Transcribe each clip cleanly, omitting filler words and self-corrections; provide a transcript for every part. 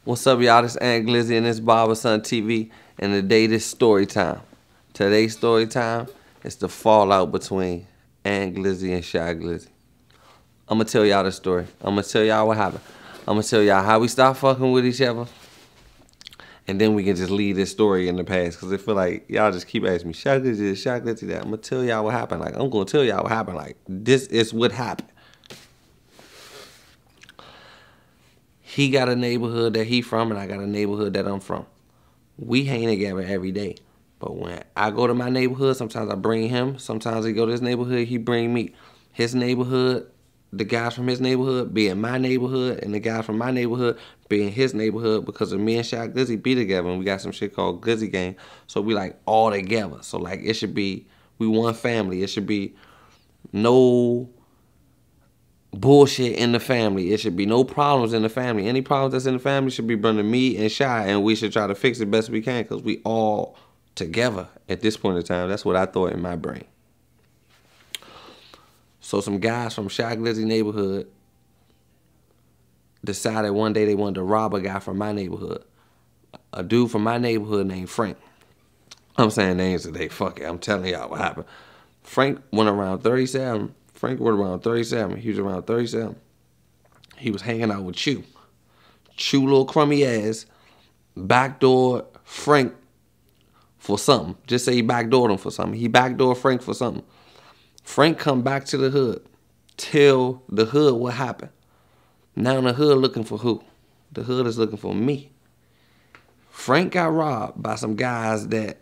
What's up, y'all? This Aunt Glizzy and this Barberson TV, and today this story time. Today's story time is the fallout between Aunt Glizzy and Shy Glizzy. I'm gonna tell y'all the story. I'm gonna tell y'all what happened. I'm gonna tell y'all how we stopped fucking with each other, and then we can just leave this story in the past, because I feel like y'all just keep asking me, Shy Glizzy this, Shy Glizzy that. I'm gonna tell y'all what happened. Like, I'm gonna tell y'all what happened. Like, this is what happened. He got a neighborhood that he from, and I got a neighborhood that I'm from. We hang together every day. But when I go to my neighborhood, sometimes I bring him. Sometimes he go to his neighborhood, he bring me. His neighborhood, the guys from his neighborhood be in my neighborhood, and the guys from my neighborhood be in his neighborhood, because of me and Shy Glizzy be together, and we got some shit called Glizzy Gang. So we like all together. So like it should be, we one family. It should be no bullshit in the family. It should be no problems in the family. Any problems that's in the family should be brought to me and Shy, and we should try to fix it best we can, because we all together at this point in time. That's what I thought in my brain. So some guys from Shy Glizzy neighborhood decided one day they wanted to rob a guy from my neighborhood. A dude from my neighborhood named Frank. I'm saying names today. Fuck it. I'm telling y'all what happened. Frank went around 37. Frank was around 37. He was around 37. He was hanging out with Chew. Chew, little crummy ass, backdoor Frank for something. Just say he backdoored him for something. He backdoored Frank for something. Frank come back to the hood. Tell the hood what happened. Now the hood looking for who? The hood is looking for me. Frank got robbed by some guys that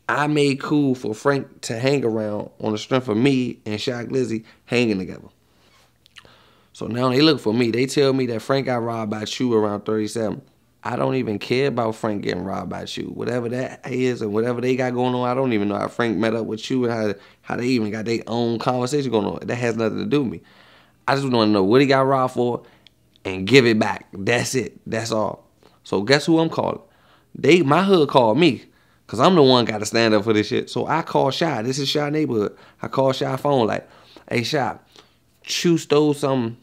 I made cool for Frank to hang around on the strength of me and Shy Glizzy hanging together. So now they look for me. They tell me that Frank got robbed by Chew around 37. I don't even care about Frank getting robbed by Chew. Whatever that is and whatever they got going on, I don't even know how Frank met up with Chew and how they even got their own conversation going on. That has nothing to do with me. I just want to know what he got robbed for and give it back. That's it. That's all. So guess who I'm calling? My hood called me, because I'm the one got to stand up for this shit. So I call Shy. This is Shy neighborhood. I call Shy phone like, hey, Shy, Chew stole some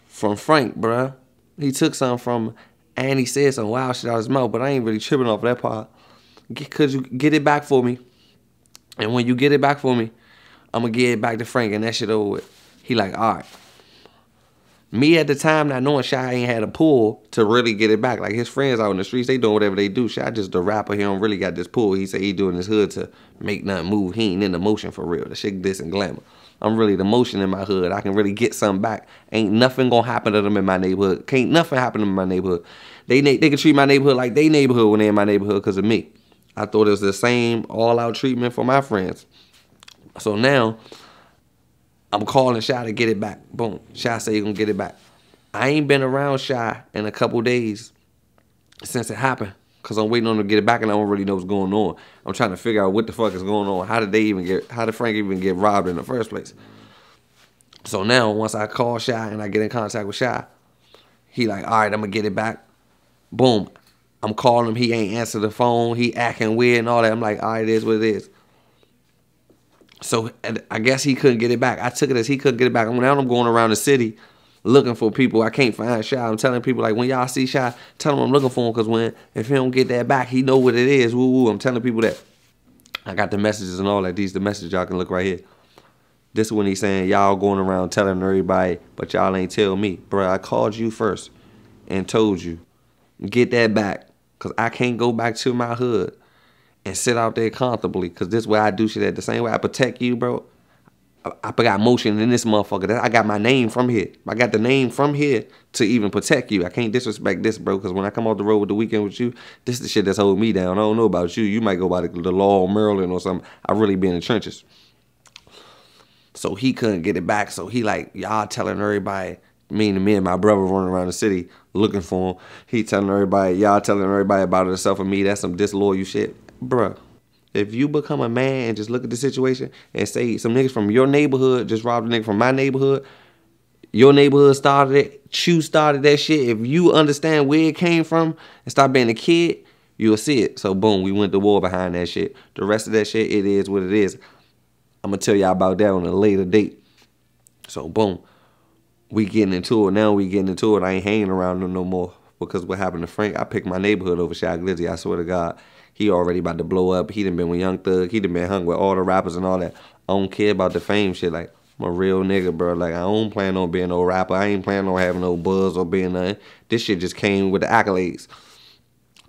from Frank, bruh. He took something from, and he said some wild shit out his mouth, but I ain't really tripping off that part. Could you get it back for me? And when you get it back for me, I'm going to get it back to Frank, and that shit over with. He like, all right. Me at the time not knowing Shy ain't had a pull to really get it back. Like his friends out in the streets, they doing whatever they do. Shy just the rapper, he don't really got this pull. He say he doing his hood to make nothing move. He ain't in the motion for real. The shit this and glamour. I'm really the motion in my hood. I can really get something back. Ain't nothing gonna happen to them in my neighborhood. Can't nothing happen to them in my neighborhood. They can treat my neighborhood like they neighborhood when they in my neighborhood because of me. I thought it was the same all-out treatment for my friends. So now, I'm calling Shy to get it back. Boom. Shy say he gonna get it back. I ain't been around Shy in a couple days since it happened, because I'm waiting on him to get it back, and I don't really know what's going on. I'm trying to figure out what the fuck is going on. How did Frank even get robbed in the first place? So now, once I call Shy and I get in contact with Shy, he like, all right, I'm gonna get it back. Boom. I'm calling him. He ain't answer the phone. He acting weird and all that. I'm like, all right, it is what it is. So I guess he couldn't get it back. I took it as he couldn't get it back. Now I'm going around the city looking for people. I can't find Shy. I'm telling people, like, when y'all see Shy, tell him I'm looking for him, because if he don't get that back, he know what it is. Woo woo. I'm telling people that. I got the messages and all that. These the messages y'all can look right here. This is when he's saying y'all going around telling everybody, but y'all ain't tell me. Bro, I called you first and told you, get that back, because I can't go back to my hood and sit out there comfortably, because this way I do shit at the same way I protect you, bro. I got motion in this motherfucker. I got my name from here. I got the name from here to even protect you. I can't disrespect this, bro, because when I come off the road with the weekend with you, this is the shit that's holding me down. I don't know about you. You might go by the law of Maryland or something. I really be in the trenches. So he couldn't get it back. So he like, y'all telling everybody, me and my brother running around the city looking for him. He telling everybody, y'all telling everybody about yourself and me. That's some disloyal shit. Bruh. If you become a man and just look at the situation and say some niggas from your neighborhood just robbed a nigga from my neighborhood, your neighborhood started it, Chew started that shit. If you understand where it came from and stop being a kid, you'll see it. So boom, we went to war behind that shit. The rest of that shit, it is what it is. I'm going to tell y'all about that on a later date. So boom. we getting into it now. We getting into it. I ain't hanging around him no more because what happened to Frank? I picked my neighborhood over Shy Glizzy. I swear to God, he already about to blow up. He done been with Young Thug. He done been hung with all the rappers and all that. I don't care about the fame shit. Like, I'm a real nigga, bro. Like, I don't plan on being no rapper. I ain't planning on having no buzz or being nothing. This shit just came with the accolades.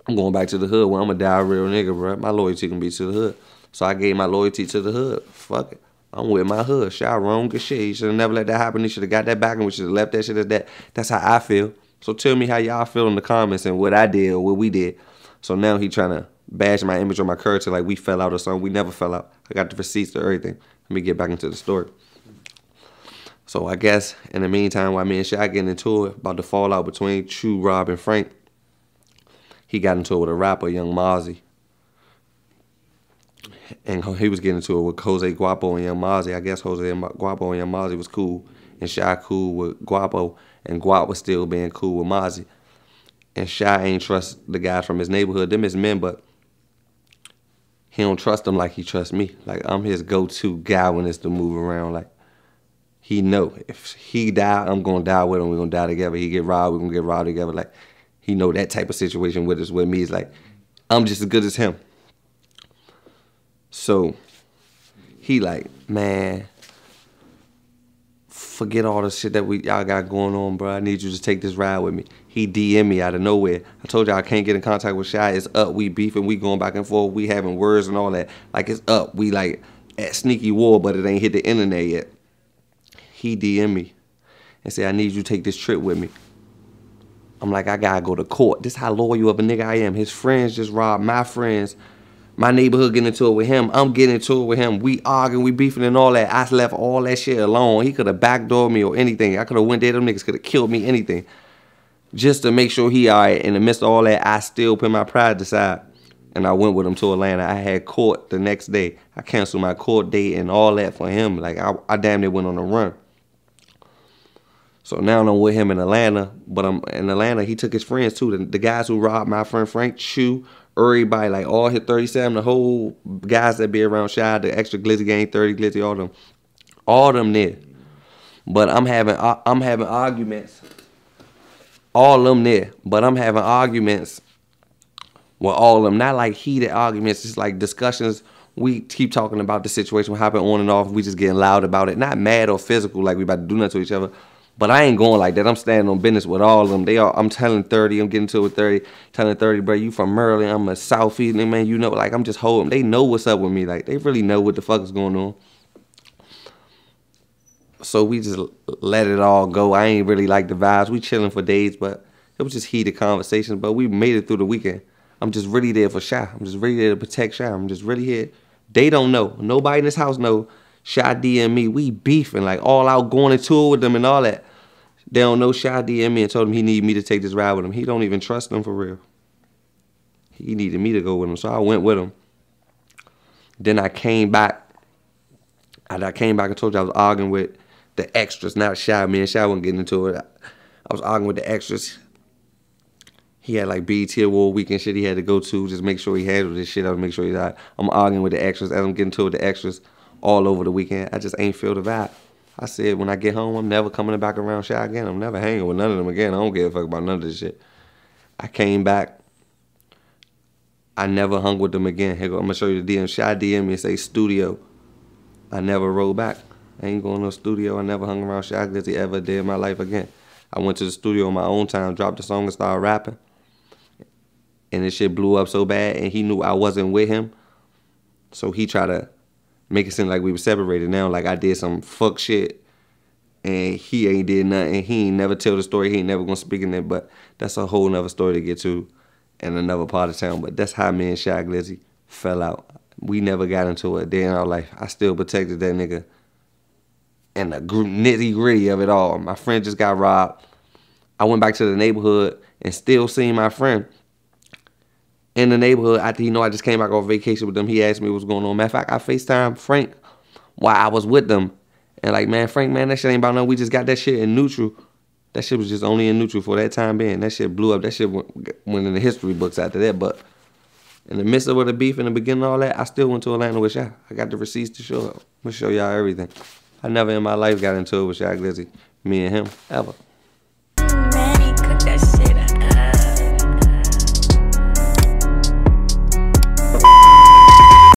I'm going back to the hood where I'm gonna die a real nigga, bro. My loyalty can be to the hood. So I gave my loyalty to the hood. Fuck it. I'm with my hood. Shy wrong as shit. He should have never let that happen. He should have got that back and we should have left that shit as that. That's how I feel. So tell me how y'all feel in the comments and what I did or what we did. So now he trying to bash my image or my character like we fell out or something. We never fell out. I got the receipts to everything. Let me get back into the story. So I guess in the meantime, while me and Shy getting into it about the fallout between True, Rob, and Frank, he got into it with a rapper, Young Mozzie. And he was getting into it with Jose Guapo and Young Mozzie. I guess Jose Guapo and Young Mozzie was cool. And Shy cool with Guapo. And Guap was still being cool with Mozzie. And Shy ain't trust the guys from his neighborhood. Them his men, but he don't trust them like he trusts me. Like, I'm his go-to guy when it's to move around. Like, he know if he die, I'm going to die with him. We're going to die together. He get robbed, we're going to get robbed together. Like, he know that type of situation with me is like, I'm just as good as him. So he like, man, forget all the shit that y'all got going on, bro. I need you to take this ride with me. He DM me out of nowhere. I told y'all I can't get in contact with Shy. It's up. We beefing. We going back and forth. We having words and all that. Like, it's up. We like at sneaky war, but it ain't hit the internet yet. He DM me and say, I need you to take this trip with me. I'm like, I gotta go to court. This how loyal of a nigga I am. His friends just robbed my friends. My neighborhood getting into it with him. I'm getting into it with him. We arguing, we beefing and all that. I left all that shit alone. He could have backdoored me or anything. I could have went there. Them niggas could have killed me, anything. Just to make sure he all right. In the midst of all that, I still put my pride aside. And I went with him to Atlanta. I had court the next day. I canceled my court date and all that for him. Like, I damn near went on a run. So now I'm with him in Atlanta, but I'm in Atlanta. He took his friends too. The guys who robbed my friend Frank, Chew, everybody, like all hit 37, the whole guys that be around Shy, the extra Glizzy gang, 30 Glizzy, all them there. But I'm having arguments, all them there. But I'm having arguments with all of them, not like heated arguments, it's like discussions. We keep talking about the situation, what happened on and off. We just getting loud about it, not mad or physical, like we about to do nothing to each other. But I ain't going like that. I'm standing on business with all of them. I'm telling 30, I'm getting to it with 30, telling 30, bro, you from Maryland, I'm a Southeast, man, you know, like, I'm just holding. They know what's up with me. Like, they really know what the fuck is going on. So we just let it all go. I ain't really like the vibes. We chilling for days, but it was just heated conversations. But we made it through the weekend. I'm just really there for Shy. I'm just really there to protect Shy. I'm just really here. They don't know. Nobody in this house know. Shy DM me. We beefing, like, all out going into it with them and all that. They don't know. Shy DM me and told him he need me to take this ride with him. He don't even trust them for real. He needed me to go with him, so I went with him. Then I came back. I came back and told you I was arguing with the extras, not Shy. Me and Shy wasn't getting into it. I was arguing with the extras. He had like BET Award weekend shit he had to go to, just make sure he handled this shit. I was make sure he's all right. I'm arguing with the extras as I'm getting to it with the extras all over the weekend. I just ain't feel the vibe. I said when I get home, I'm never coming back around Shy again. I'm never hanging with none of them again. I don't give a fuck about none of this shit. I came back. I never hung with them again. Here, I'm going to show you the DM. Shy DM me and say studio. I never rolled back. I ain't going to no studio. I never hung around Shy Glizzy ever a day in my life again. I went to the studio on my own time, dropped the song and started rapping. And this shit blew up so bad, and he knew I wasn't with him. So he tried to make it seem like we were separated now, like I did some fuck shit. And he ain't did nothing. He ain't never tell the story. He ain't never gonna speak in it. But that's a whole nother story to get to in another part of town. But that's how me and Shy Glizzy fell out. We never got into it a day in our life. I still protected that nigga. And the nitty gritty of it all. My friend just got robbed. I went back to the neighborhood and still seen my friend in the neighborhood after I just came back off vacation with them. He asked me what's going on. Matter of fact, I FaceTime Frank while I was with them. And like, man, Frank, man, that shit ain't about nothing. We just got that shit in neutral. That shit was just only in neutral for that time being. That shit blew up. That shit went in the history books after that. But in the midst of the beef in the beginning of all that, I still went to Atlanta with Shy. I got the receipts to show up. I'm going to show y'all everything. I never in my life got into it with Shy Glizzy. me and him ever.